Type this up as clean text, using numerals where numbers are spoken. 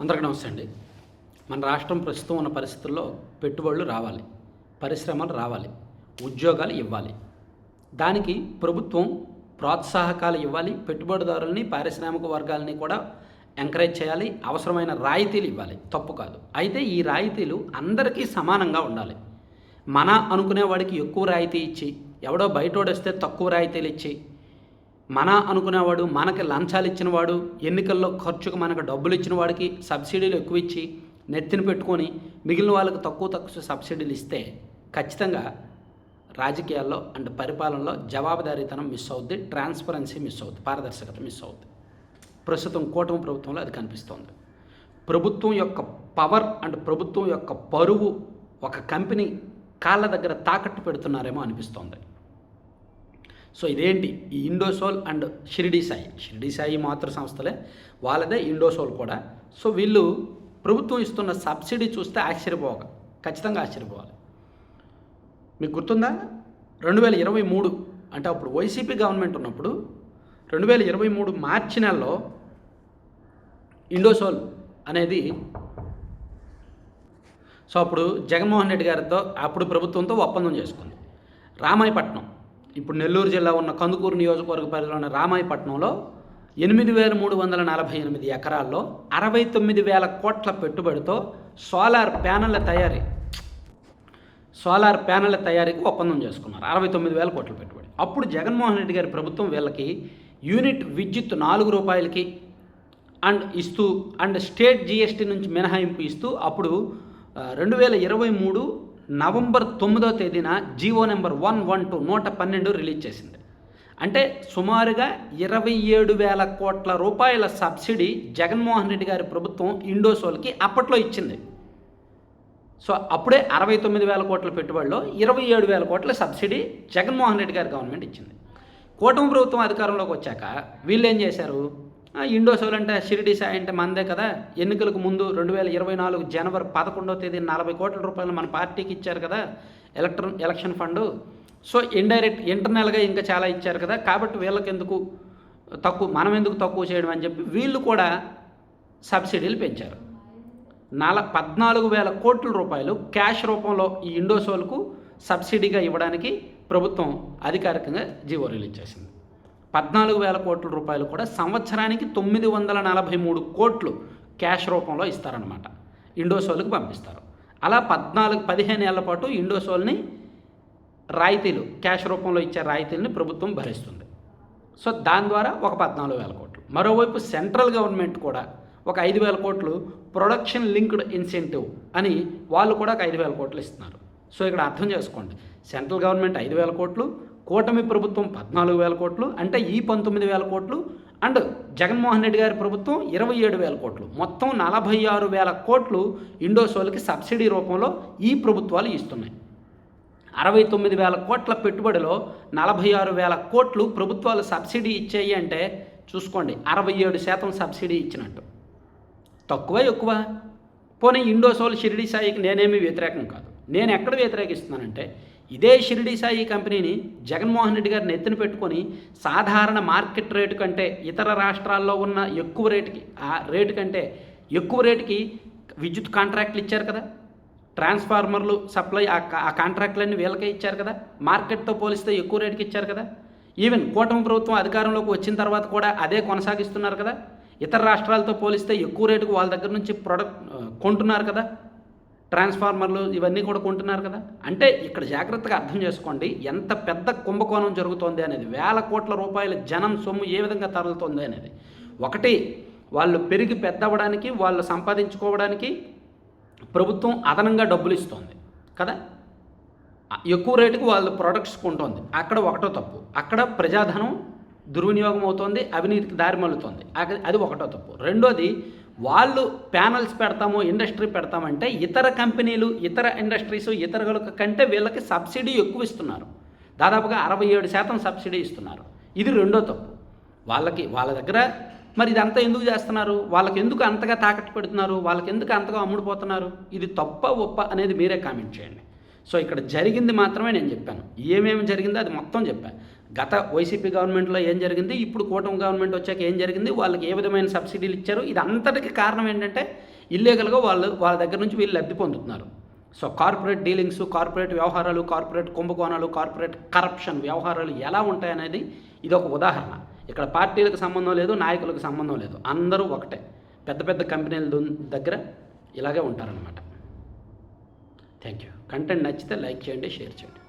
అందరికీ నమస్తే అండి. మన రాష్ట్రం ప్రస్తుతం ఉన్న పరిస్థితుల్లో పెట్టుబడులు రావాలి, పరిశ్రమలు రావాలి, ఉద్యోగాలు ఇవ్వాలి. దానికి ప్రభుత్వం ప్రోత్సాహకాలు ఇవ్వాలి, పెట్టుబడిదారులని పారిశ్రామిక వర్గాలని కూడా ఎంకరేజ్ చేయాలి, అవసరమైన రాయితీలు ఇవ్వాలి, తప్పు కాదు. అయితే ఈ రాయితీలు అందరికీ సమానంగా ఉండాలి. మన అనుకునేవాడికి ఎక్కువ రాయితీ ఇచ్చి, ఎవడో బయటోడొస్తే తక్కువ రాయితీలు ఇచ్చి, మన అనుకునేవాడు మనకి లంచాలు ఇచ్చినవాడు, ఎన్నికల్లో ఖర్చుకు మనకు డబ్బులు ఇచ్చిన వాడికి సబ్సిడీలు ఎక్కువ ఇచ్చి నెత్తిన పెట్టుకొని మిగిలిన వాళ్ళకి తక్కువ సబ్సిడీలు ఇస్తే ఖచ్చితంగా రాజకీయాల్లో అండ్ పరిపాలనలో జవాబుదారీతనం మిస్ అవుద్ది, ట్రాన్స్పరెన్సీ మిస్ అవుద్ది, పారదర్శకత మిస్ అవుద్ది. ప్రస్తుతం కూటమి ప్రభుత్వంలో అది కనిపిస్తోంది. ప్రభుత్వం యొక్క పవర్ అండ్ ప్రభుత్వం యొక్క పరువు ఒక కంపెనీ కాళ్ళ దగ్గర తాకట్టు పెడుతున్నారేమో అనిపిస్తోంది. సో ఇదేంటి ఈ ఇండోసోల్ అండ్ షిరిడి సాయి మాతృ సంస్థలే, వాళ్ళదే ఇండోసోల్ కూడా. సో వీళ్ళు ప్రభుత్వం ఇస్తున్న సబ్సిడీ చూస్తే ఖచ్చితంగా ఆశ్చర్యపోవాలి. మీకు గుర్తుందా, 2023 అంటే అప్పుడు వైసీపీ గవర్నమెంట్ ఉన్నప్పుడు 2023 మార్చి నెలలో ఇండోసోల్ అనేది సో అప్పుడు జగన్మోహన్ రెడ్డి గారితో అప్పుడు ప్రభుత్వంతో ఒప్పందం చేసుకుంది. రామాయపట్నం, ఇప్పుడు నెల్లూరు జిల్లా ఉన్న కందుకూరు నియోజకవర్గ పరిధిలో ఉన్న రామాయపట్నంలో 8,348 ఎకరాల్లో 69,000 కోట్ల పెట్టుబడితో సోలార్ ప్యానెళ్ల తయారీకి ఒప్పందం చేసుకున్నారు. 69,000 కోట్ల పెట్టుబడి. అప్పుడు జగన్మోహన్ రెడ్డి గారి ప్రభుత్వం వీళ్ళకి యూనిట్ విద్యుత్ 4 రూపాయలకి అండ్ స్టేట్ జిఎస్టీ నుంచి మినహాయింపు ఇస్తూ అప్పుడు 2023 నవంబర్ 9వ తేదీన జీవో నెంబర్ 112 రిలీజ్ చేసింది. అంటే సుమారుగా 27,000 కోట్ల రూపాయల సబ్సిడీ జగన్మోహన్ రెడ్డి గారి ప్రభుత్వం ఇండోసోల్కి అప్పట్లో ఇచ్చింది. సో అప్పుడే 69,000 కోట్ల పెట్టుబడిలో 27,000 కోట్ల సబ్సిడీ జగన్మోహన్ రెడ్డి గారి గవర్నమెంట్ ఇచ్చింది. కూటమి ప్రభుత్వం అధికారంలోకి వచ్చాక వీళ్ళు ఏం చేశారు, ఇండోసోల్ అంటే షిరిడి సాయి అంటే మనదే కదా, ఎన్నికలకు ముందు 2024 జనవరి 11వ తేదీన 40 కోట్ల రూపాయలు మన పార్టీకి ఇచ్చారు కదా ఎలక్షన్ ఫండు. సో ఇంటర్నల్గా ఇంకా చాలా ఇచ్చారు కదా, కాబట్టి వీళ్ళకి ఎందుకు మనం ఎందుకు తక్కువ చేయడం అని చెప్పి వీళ్ళు కూడా సబ్సిడీలు పెంచారు. 14,000 కోట్ల రూపాయలు క్యాష్ రూపంలో ఈ ఇండోసోల్కు సబ్సిడీగా ఇవ్వడానికి ప్రభుత్వం అధికారికంగా జీవో రిలీజ్ చేసింది. 14,000 కోట్ల రూపాయలు కూడా సంవత్సరానికి 943 కోట్లు క్యాష్ రూపంలో ఇస్తారనమాట, ఇండోసోల్కి పంపిస్తారు. అలా 15 ఏళ్ల పాటు ఇండోసోల్ని రాయితీలు క్యాష్ రూపంలో ఇచ్చే రాయితీలని ప్రభుత్వం భరిస్తుంది. సో దాని ద్వారా ఒక 14,000 కోట్లు. మరోవైపు సెంట్రల్ గవర్నమెంట్ కూడా ఒక 5,000 కోట్లు ప్రొడక్షన్ లింక్డ్ ఇన్సెంటివ్ అని వాళ్ళు కూడా ఒక 5,000 కోట్లు ఇస్తున్నారు. సో ఇక్కడ అర్థం చేసుకోండి, సెంట్రల్ గవర్నమెంట్ 5,000 కోట్లు, కూటమి ప్రభుత్వం 14,000 కోట్లు, అంటే ఈ 19,000 కోట్లు అండ్ జగన్మోహన్ రెడ్డి గారి ప్రభుత్వం 27,000 కోట్లు, మొత్తం 46,000 కోట్లు ఇండోసోల్కి సబ్సిడీ రూపంలో ఈ ప్రభుత్వాలు ఇస్తున్నాయి. 69,000 కోట్ల పెట్టుబడిలో 46,000 కోట్లు ప్రభుత్వాలు సబ్సిడీ ఇచ్చాయి అంటే చూసుకోండి, 67% సబ్సిడీ ఇచ్చినట్టు. తక్కువ ఎక్కువ? పోనీ ఇండోసోల్ షిరిడి సాయికి నేనేమీ వ్యతిరేకం కాదు. నేను ఎక్కడ వ్యతిరేకిస్తున్నానంటే, ఇదే షిరిడి సాయి కంపెనీని జగన్మోహన్ రెడ్డి గారిని ఎత్తున పెట్టుకొని సాధారణ మార్కెట్ రేటు కంటే ఇతర రాష్ట్రాల్లో ఉన్న ఎక్కువ రేటుకి విద్యుత్ కాంట్రాక్ట్లు ఇచ్చారు కదా, ట్రాన్స్ఫార్మర్లు సప్లై ఆ కాంట్రాక్ట్లన్నీ వీళ్ళకే ఇచ్చారు కదా, మార్కెట్తో పోలిస్తే ఎక్కువ రేటుకి ఇచ్చారు కదా. ఈవెన్ కూటమి ప్రభుత్వం అధికారంలోకి వచ్చిన తర్వాత కూడా అదే కొనసాగిస్తున్నారు కదా. ఇతర రాష్ట్రాలతో పోలిస్తే ఎక్కువ రేటుకు వాళ్ళ దగ్గర నుంచి కొంటున్నారు కదా, ట్రాన్స్ఫార్మర్లు ఇవన్నీ కూడా కొంటున్నారు కదా. అంటే ఇక్కడ జాగ్రత్తగా అర్థం చేసుకోండి, ఎంత పెద్ద కుంభకోణం జరుగుతోంది అనేది, 1,000 కోట్ల రూపాయల జనం సొమ్ము ఏ విధంగా తరలుతోంది అనేది. ఒకటి, వాళ్ళు పెరిగి పెద్దవడానికి, వాళ్ళు సంపాదించుకోవడానికి ప్రభుత్వం అదనంగా డబ్బులు ఇస్తోంది కదా, ఎక్కువ రేటుకు వాళ్ళు ప్రొడక్ట్స్ కొంటోంది. అక్కడ ఒకటో తప్పు, అక్కడ ప్రజాధనం దుర్వినియోగం అవుతోంది, అవినీతికి దారి మళ్ళుతోంది, అది ఒకటో తప్పు. రెండోది, వాళ్ళు ప్యానల్స్ పెడతాము, ఇండస్ట్రీ పెడతామంటే ఇతర కంపెనీలు, ఇతర ఇండస్ట్రీస్, ఇతరుల కంటే వీళ్ళకి సబ్సిడీ ఎక్కువ ఇస్తున్నారు. దాదాపుగా 67% సబ్సిడీ ఇస్తున్నారు. ఇది రెండో తప్పు. వాళ్ళ దగ్గర మరి ఇదంతా ఎందుకు చేస్తున్నారు, వాళ్ళకి ఎందుకు అంతగా తాకట్టు పెడుతున్నారు, వాళ్ళకి ఎందుకు అంతగా అమ్ముడుపోతున్నారు, ఇది తప్ప ఒప్ప అనేది మీరే కామెంట్ చేయండి. సో ఇక్కడ జరిగింది మాత్రమే నేను చెప్పాను, ఏమేమి జరిగిందో అది మొత్తం చెప్పాను. గత వైసీపీ గవర్నమెంట్లో ఏం జరిగింది, ఇప్పుడు కూటమి గవర్నమెంట్ వచ్చాక ఏం జరిగింది, వాళ్ళకి ఏ విధమైన సబ్సిడీలు ఇచ్చారు, ఇది అంతటికి కారణం ఏంటంటే ఇల్లీగల్గా వాళ్ళ దగ్గర నుంచి వీళ్ళు లబ్ధి పొందుతున్నారు. సో కార్పొరేట్ డీలింగ్స్, కార్పొరేట్ వ్యవహారాలు, కార్పొరేట్ కుంభకోణాలు, కార్పొరేట్ కరప్షన్ వ్యవహారాలు ఎలా ఉంటాయనేది ఇది ఒక ఉదాహరణ. ఇక్కడ పార్టీలకు సంబంధం లేదు, నాయకులకు సంబంధం లేదు, అందరూ ఒకటే. పెద్ద పెద్ద కంపెనీల దగ్గర ఇలాగే ఉంటారనమాట. Thank you. కంటెంట్ నచ్చితే లైక్ చేయండి, షేర్ చేయండి.